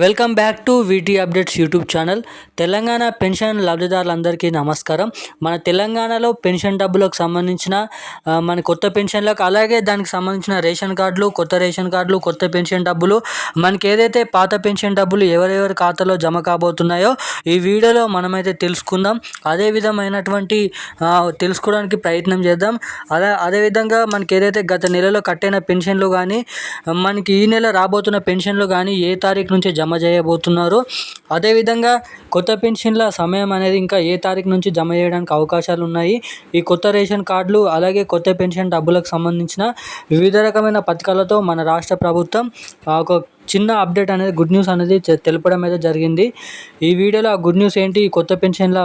Welcome back to VT updates YouTube channel. Telangana pension లబ్ధిదారులందరికీ నమస్కారం. మన తెలంగాణలో పెన్షన్ డబ్బులకు సంబంధించిన మన కొత్త పెన్షన్లకు, అలాగే దానికి సంబంధించిన రేషన్ కార్డులు, కొత్త రేషన్ కార్డులు, కొత్త పెన్షన్ డబ్బులు, మనకి ఏదైతే పాత పెన్షన్ డబ్బులు ఎవరెవరి ఖాతాలో జమ కాబోతున్నాయో ఈ వీడియోలో మనమైతే తెలుసుకుందాం. అదే విధమైనటువంటి తెలుసుకోవడానికి ప్రయత్నం చేద్దాం. అదేవిధంగా మనకి ఏదైతే గత నెలలో కట్టిన పెన్షన్లు కానీ, మనకి ఈ నెల రాబోతున్న పెన్షన్లు కానీ ఏ తారీఖు నుంచి జమ చేయబోతున్నారు, అదేవిధంగా కొత్త పెన్షన్ల సమయం అనేది ఇంకా ఏ తారీఖు నుంచి జమ చేయడానికి అవకాశాలు ఉన్నాయి, ఈ కొత్త రేషన్ కార్డులు అలాగే కొత్త పెన్షన్ డబ్బులకు సంబంధించిన వివిధ రకమైన పథకాలతో మన రాష్ట్ర ప్రభుత్వం ఒక చిన్న అప్డేట్ అనేది, గుడ్ న్యూస్ అనేది తెలపడం అయితే జరిగింది. ఈ వీడియోలో ఆ గుడ్ న్యూస్ ఏంటి, ఈ కొత్త పెన్షన్ల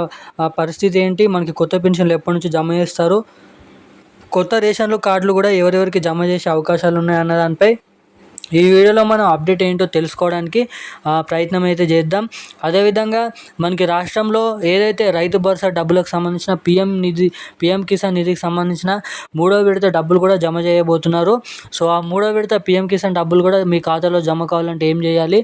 పరిస్థితి ఏంటి, మనకి కొత్త పెన్షన్లు ఎప్పటి నుంచి జమ చేస్తారు, కొత్త రేషన్లు కార్డులు కూడా ఎవరెవరికి జమ చేసే అవకాశాలు ఉన్నాయన్న దానిపై ఈ వీడియోలో మనం అప్డేట్ ఏంటో తెలుసుకోవడానికి ప్రయత్నం అయితే చేద్దాం. అదేవిధంగా మనకి రాష్ట్రంలో ఏదైతే రైతు భరోసా డబ్బులకు సంబంధించిన పిఎం కిసాన్ నిధికి సంబంధించిన 3వ విడత డబ్బులు కూడా జమ చేయబోతున్నారు. సో ఆ 3వ విడత పిఎం కిసాన్ డబ్బులు కూడా మీ ఖాతాలో జమ కావాలంటే ఏం చేయాలి,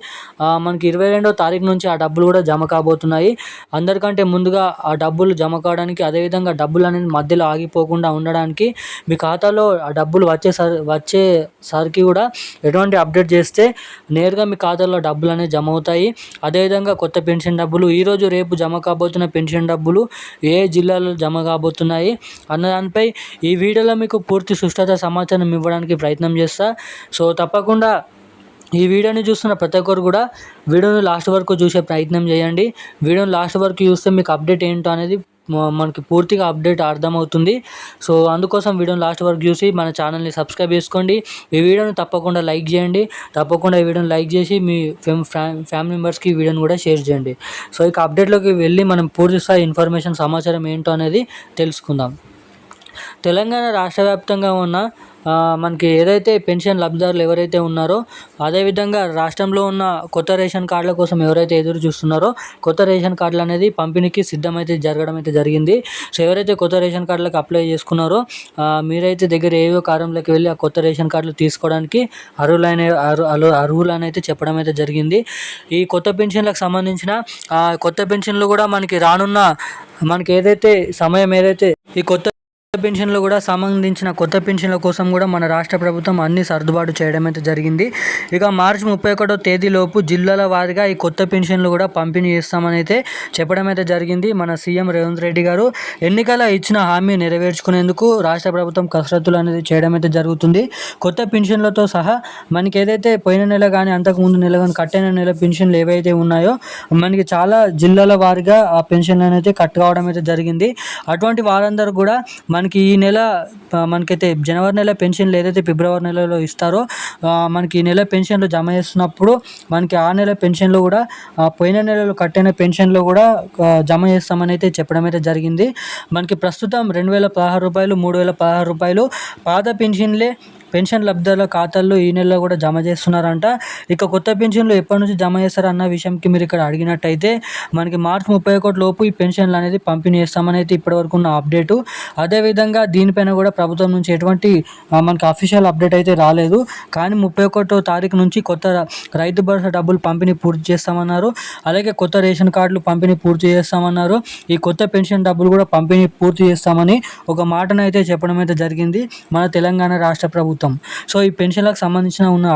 మనకి 22వ తారీఖు నుంచి ఆ డబ్బులు కూడా జమ కాబోతున్నాయి. అందరికంటే ముందుగా ఆ డబ్బులు జమ కావడానికి, అదేవిధంగా డబ్బులు అనేది మధ్యలో ఆగిపోకుండా ఉండడానికి, మీ ఖాతాలో ఆ డబ్బులు వచ్చేసరికి కూడా ఎటువంటి అప్డేట్ చేస్తే నేరుగా మీ ఖాతాలో డబ్బులు అనేవి జమ అవుతాయి. అదేవిధంగా కొత్త పెన్షన్ డబ్బులు ఈరోజు రేపు జమ కాబోతున్న పెన్షన్ డబ్బులు ఏ జిల్లాలో జమ కాబోతున్నాయి అన్న దానిపై ఈ వీడియోలో మీకు పూర్తి సుష్ఠత సమాచారం ఇవ్వడానికి ప్రయత్నం చేస్తా. సో తప్పకుండా ఈ వీడియోని చూస్తున్న ప్రతి ఒక్కరు కూడా వీడియోని లాస్ట్ వరకు చూసే ప్రయత్నం చేయండి. వీడియోని లాస్ట్ వరకు చూస్తే మీకు అప్డేట్ ఏంటో అనేది మనకి పూర్తిగా అప్డేట్ అర్థమవుతుంది. సో అందుకోసం వీడియోని లాస్ట్ వరకు చూసి మన ఛానల్ని సబ్స్క్రైబ్ చేసుకోండి. ఈ వీడియోని తప్పకుండా లైక్ చేయండి. తప్పకుండా ఈ వీడియోని లైక్ చేసి మీ ఫ్యామిలీ మెంబర్స్కి ఈ వీడియోని కూడా షేర్ చేయండి. సో ఇక అప్డేట్లోకి వెళ్ళి మనం పూర్తి స్థాయి ఇన్ఫర్మేషన్ సమాచారం ఏంటో అనేది తెలుసుకుందాం. తెలంగాణ రాష్ట్ర వ్యాప్తంగా ఉన్న మనకి ఏదైతే పెన్షన్ లబ్ధిదారులు ఎవరైతే ఉన్నారో, అదేవిధంగా రాష్ట్రంలో ఉన్న కొత్త రేషన్ కార్డుల కోసం ఎవరైతే ఎదురు చూస్తున్నారో, కొత్త రేషన్ కార్డులు అనేది పంపిణీకి సిద్ధమైతే జరగడం అయితే జరిగింది. సో ఎవరైతే కొత్త రేషన్ కార్డులకు అప్లై చేసుకున్నారో మీరైతే దగ్గర ఏవో కారంలోకి వెళ్ళి ఆ కొత్త రేషన్ కార్డులు తీసుకోవడానికి అర్హులనైతే చెప్పడం అయితే జరిగింది. ఈ కొత్త పెన్షన్లకు సంబంధించిన కొత్త పెన్షన్లు కూడా మనకి రానున్న మనకి ఏదైతే సమయం ఏదైతే ఈ కొత్త పెన్షన్లు కూడా సంబంధించిన కొత్త పెన్షన్ల కోసం కూడా మన రాష్ట్ర ప్రభుత్వం అన్ని సర్దుబాటు చేయడం అయితే జరిగింది. ఇక మార్చి 31వ తేదీలోపు జిల్లాల వారీగా ఈ కొత్త పెన్షన్లు కూడా పంపిణీ చేస్తామని అయితే చెప్పడం అయితే జరిగింది. మన సీఎం రేవంత్ రెడ్డి గారు ఎన్నికల ఇచ్చిన హామీ నెరవేర్చుకునేందుకు రాష్ట్ర ప్రభుత్వం కసరత్తులు అనేది చేయడం అయితే జరుగుతుంది. కొత్త పెన్షన్లతో సహా మనకి ఏదైతే పోయిన నెల కానీ అంతకుముందు నెల కానీ కట్టిన నెల పెన్షన్లు ఏవైతే ఉన్నాయో మనకి చాలా జిల్లాల వారీగా ఆ పెన్షన్లు అనేది కట్ కావడం అయితే జరిగింది. అటువంటి వారందరూ కూడా మనకి ఈ నెల మనకైతే జనవరి నెల పెన్షన్లు ఏదైతే ఫిబ్రవరి నెలలో ఇస్తారో మనకి ఈ నెల పెన్షన్లు జమ చేస్తున్నప్పుడు మనకి ఆ నెల పెన్షన్లు కూడా పోయిన నెలలో కట్టిన పెన్షన్లు కూడా జమ చేస్తామని అయితే చెప్పడం అయితే జరిగింది. మనకి ప్రస్తుతం 2016 రూపాయలు, 3016 రూపాయలు పాత పెన్షన్ లబ్ధిదారుల ఖాతాల్లో ఈ నెలలో కూడా జమ చేస్తున్నారంట. ఇక కొత్త పెన్షన్లు ఎప్పటి నుంచి జమ చేస్తారు అన్న విషయంకి మీరు ఇక్కడ అడిగినట్టయితే మనకి మార్చి 31 లోపు ఈ పెన్షన్లు అనేది పంపిణీ చేస్తామని అయితే ఇప్పటివరకు ఉన్న అప్డేటు. అదేవిధంగా దీనిపైన కూడా ప్రభుత్వం నుంచి ఎటువంటి మనకి అఫీషియల్ అప్డేట్ అయితే రాలేదు. కానీ 31వ తారీఖు నుంచి కొత్త రైతు భరోసా డబ్బులు పంపిణీ పూర్తి చేస్తామన్నారు. అలాగే కొత్త రేషన్ కార్డులు పంపిణీ పూర్తి చేస్తామన్నారు. ఈ కొత్త పెన్షన్ డబ్బులు కూడా పంపిణీ పూర్తి చేస్తామని ఒక మాటను అయితే చెప్పడం అయితే జరిగింది మన తెలంగాణ రాష్ట్ర ప్రభుత్వం. సో ఈ పెన్షన్లకు సంబంధించిన ఉన్న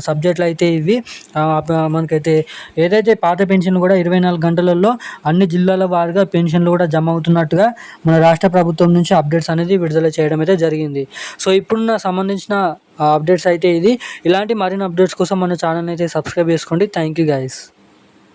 సబ్జెక్టులు అయితే ఇవి. మనకైతే ఏదైతే పాత పెన్షన్లు కూడా 24 గంటలలో అన్ని జిల్లాల వారీగా పెన్షన్లు కూడా జమ అవుతున్నట్టుగా మన రాష్ట్ర ప్రభుత్వం నుంచి అప్డేట్స్ అనేది విడుదల చేయడం అయితే జరిగింది. సో ఇప్పుడున్న సంబంధించిన అప్డేట్స్ అయితే ఇది. ఇలాంటి మరిన్ని అప్డేట్స్ కోసం మన ఛానల్ అయితే సబ్స్క్రైబ్ చేసుకోండి. Thank you guys.